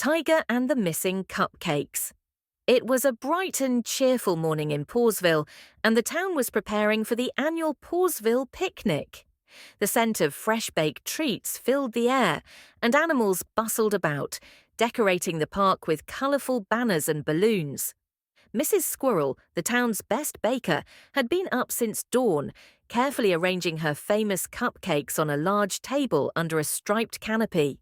Tiger and the Missing Cupcakes. It was a bright and cheerful morning in Pawsville, and the town was preparing for the annual Pawsville picnic. The scent of fresh-baked treats filled the air, and animals bustled about, decorating the park with colourful banners and balloons. Mrs. Squirrel, the town's best baker, had been up since dawn, carefully arranging her famous cupcakes on a large table under a striped canopy.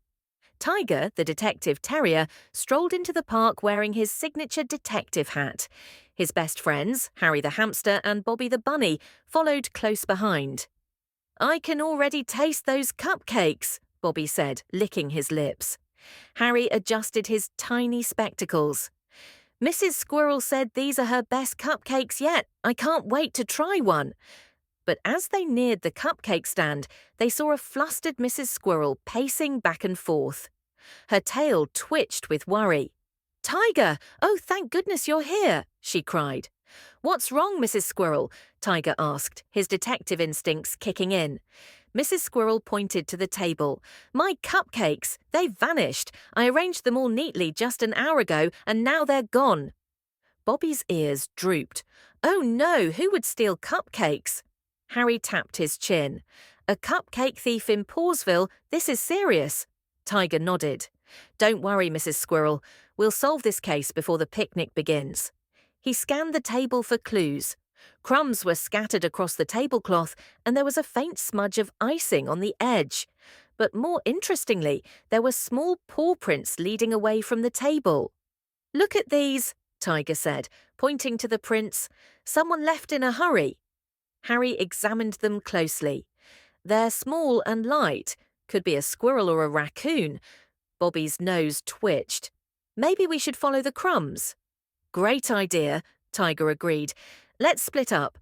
Tiger, the Detective Terrier, strolled into the park wearing his signature detective hat. His best friends, Harry the hamster and Bobby the bunny, followed close behind. "I can already taste those cupcakes," Bobby said, licking his lips. Harry adjusted his tiny spectacles. "Mrs. Squirrel said these are her best cupcakes yet. I can't wait to try one." But as they neared the cupcake stand, they saw a flustered Mrs. Squirrel pacing back and forth. Her tail twitched with worry. "Tiger! Oh, thank goodness you're here!" she cried. "What's wrong, Mrs. Squirrel?" Tiger asked, his detective instincts kicking in. Mrs. Squirrel pointed to the table. "My cupcakes! They've vanished. I arranged them all neatly just an hour ago, and now they're gone." Bobby's ears drooped. "Oh no, who would steal cupcakes?" Harry tapped his chin. "A cupcake thief in Pawsville? This is serious." Tiger nodded. "Don't worry, Mrs. Squirrel. We'll solve this case before the picnic begins." He scanned the table for clues. Crumbs were scattered across the tablecloth, and there was a faint smudge of icing on the edge. But more interestingly, there were small paw prints leading away from the table. "Look at these," Tiger said, pointing to the prints. "Someone left in a hurry." Harry examined them closely. "They're small and light. Could be a squirrel or a raccoon." Bobby's nose twitched. "Maybe we should follow the crumbs." "Great idea," Tiger agreed. "Let's split up.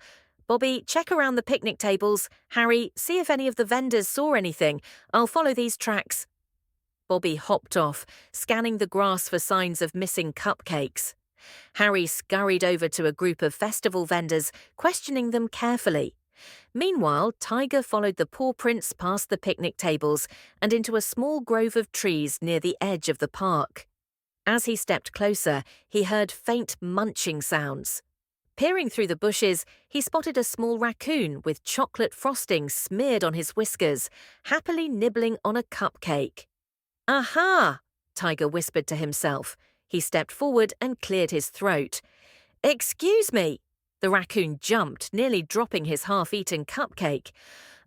Bobby, check around the picnic tables. Harry, see if any of the vendors saw anything. I'll follow these tracks." Bobby hopped off, scanning the grass for signs of missing cupcakes. Harry scurried over to a group of festival vendors, questioning them carefully. Meanwhile, Tiger followed the paw prints past the picnic tables and into a small grove of trees near the edge of the park. As he stepped closer, he heard faint munching sounds. Peering through the bushes, he spotted a small raccoon with chocolate frosting smeared on his whiskers, happily nibbling on a cupcake. "Aha!" Tiger whispered to himself. He stepped forward and cleared his throat. "Excuse me." The raccoon jumped, nearly dropping his half-eaten cupcake.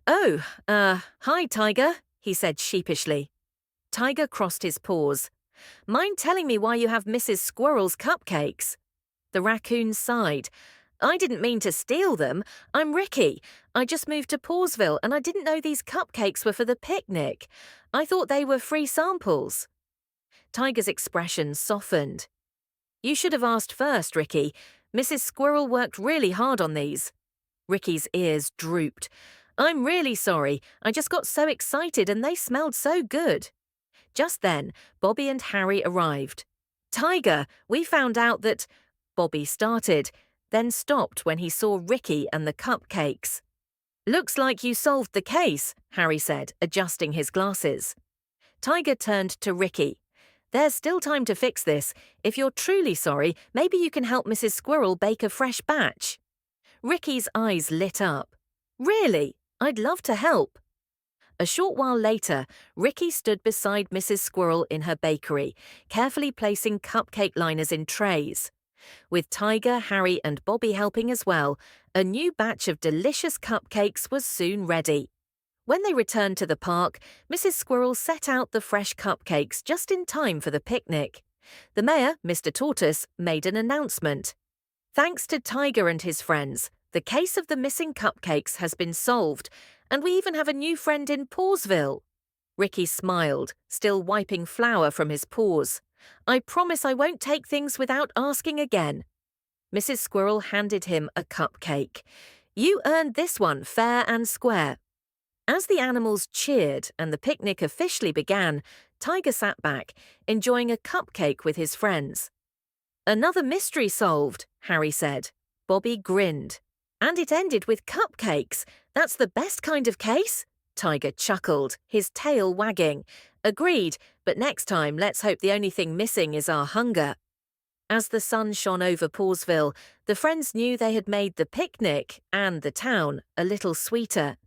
"Oh, hi, Tiger," he said sheepishly. Tiger crossed his paws. "Mind telling me why you have Mrs. Squirrel's cupcakes?" The raccoon sighed. "I didn't mean to steal them. I'm Ricky. I just moved to Pawsville and I didn't know these cupcakes were for the picnic. I thought they were free samples." Tiger's expression softened. "You should have asked first, Ricky. Mrs. Squirrel worked really hard on these." Ricky's ears drooped. "I'm really sorry. I just got so excited and they smelled so good." Just then, Bobby and Harry arrived. "Tiger, we found out that—" Bobby started, then stopped when he saw Ricky and the cupcakes. "Looks like you solved the case," Harry said, adjusting his glasses. Tiger turned to Ricky. "There's still time to fix this. If you're truly sorry, maybe you can help Mrs. Squirrel bake a fresh batch." Ricky's eyes lit up. "Really? I'd love to help." A short while later, Ricky stood beside Mrs. Squirrel in her bakery, carefully placing cupcake liners in trays. With Tiger, Harry and Bobby helping as well, a new batch of delicious cupcakes was soon ready. When they returned to the park, Mrs. Squirrel set out the fresh cupcakes just in time for the picnic. The mayor, Mr. Tortoise, made an announcement. "Thanks to Tiger and his friends, the case of the missing cupcakes has been solved, and we even have a new friend in Pawsville." Ricky smiled, still wiping flour from his paws. "I promise I won't take things without asking again." Mrs. Squirrel handed him a cupcake. "You earned this one fair and square." As the animals cheered and the picnic officially began, Tiger sat back, enjoying a cupcake with his friends. "Another mystery solved," Harry said. Bobby grinned. "And it ended with cupcakes. That's the best kind of case," Tiger chuckled, his tail wagging. Agreed, but next time let's hope the only thing missing is our hunger. As the sun shone over Pawsville, the friends knew they had made the picnic and the town a little sweeter.